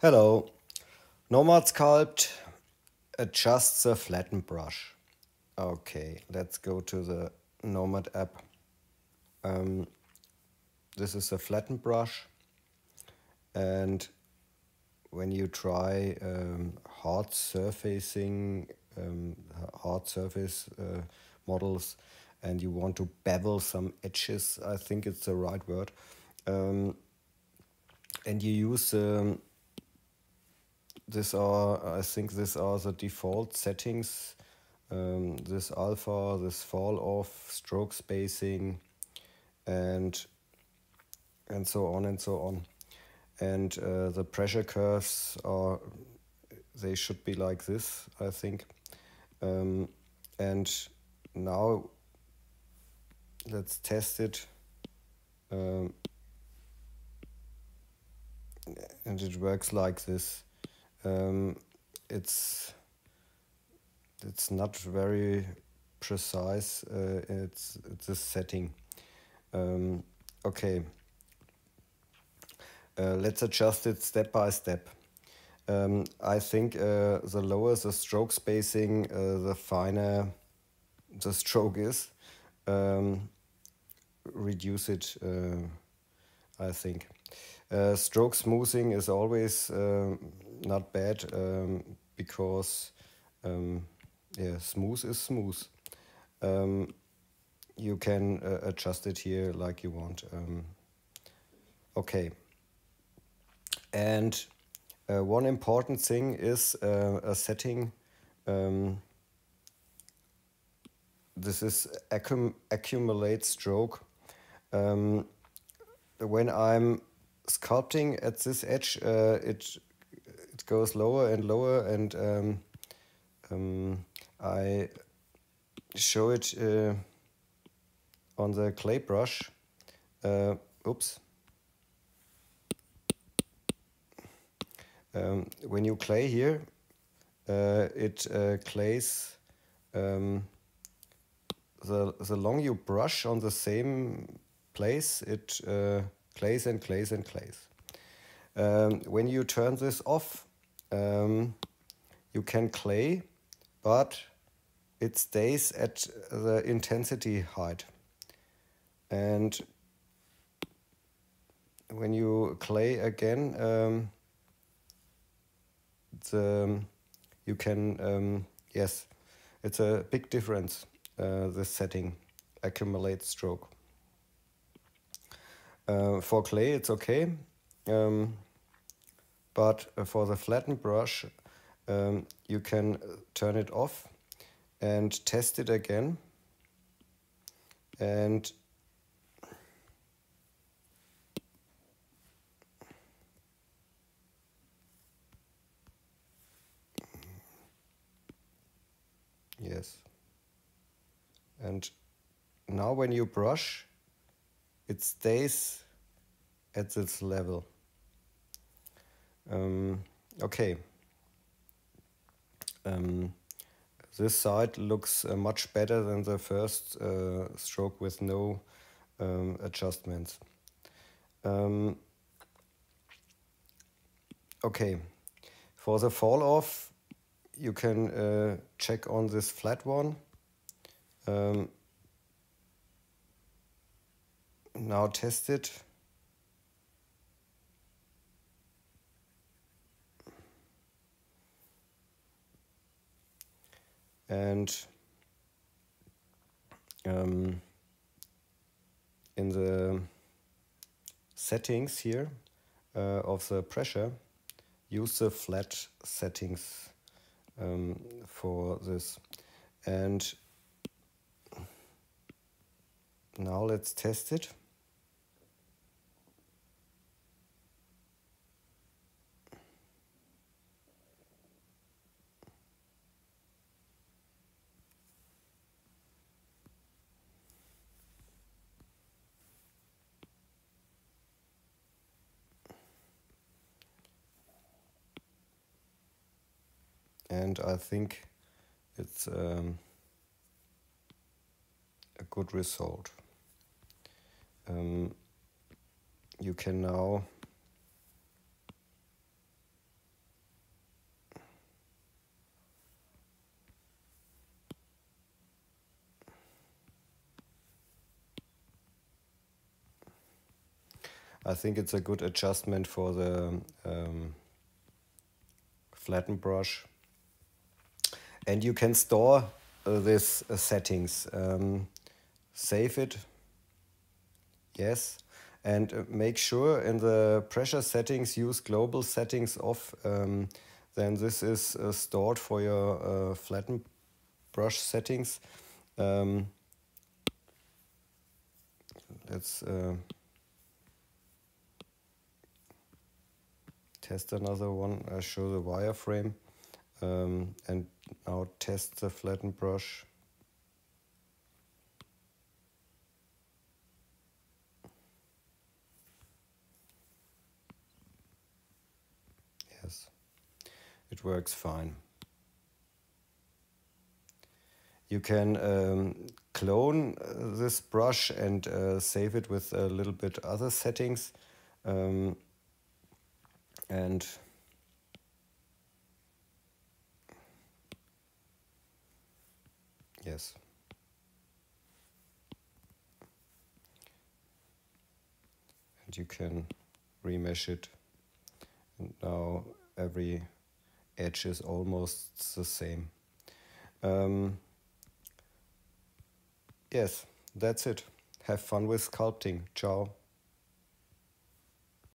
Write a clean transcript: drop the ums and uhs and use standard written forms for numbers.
Hello. Nomad Sculpt adjusts the flatten brush. Okay, let's go to the Nomad app. This is a flatten brush, and when you try hard surfacing, hard surface models, and you want to bevel some edges, I think it's the right word, and you use I think these are the default settings. This alpha, this fall off, stroke spacing, and so on and so on. And the pressure curves are, they should be like this, I think. And now let's test it. And it works like this. It's not very precise. It's a setting. Okay. Let's adjust it step by step. I think the lower the stroke spacing, the finer the stroke is. Reduce it, I think. Stroke smoothing is always not bad, because yeah, smooth is smooth. You can adjust it here like you want. Okay. And one important thing is a setting. This is accumulate stroke. When I'm sculpting at this edge, it goes lower and lower, and I show it on the clay brush. Oops. When you clay here, it clays. The long you brush on the same place, it clays and clays and clays. When you turn this off, you can clay, but it stays at the intensity height. And when you clay again, you can, yes, it's a big difference, this setting, accumulate stroke. For clay it's okay, but for the flattened brush, you can turn it off and test it again, and yes, and now when you brush, it stays at this level. Okay. This side looks much better than the first stroke with no adjustments. Okay, for the fall off, you can check on this flat one. Now test it. And in the settings here of the pressure, use the flat settings for this. And now let's test it. And I think it's a good result. You can now I think it's a good adjustment for the flatten brush. And you can store these settings. Save it, yes, and make sure in the pressure settings use global settings off. Then this is stored for your flatten brush settings. Let's test another one. I show the wireframe and now test the flatten brush. Yes, it works fine. You can clone this brush and save it with a little bit other settings. And yes. And you can remesh it. And now every edge is almost the same. Yes, that's it. Have fun with sculpting. Ciao.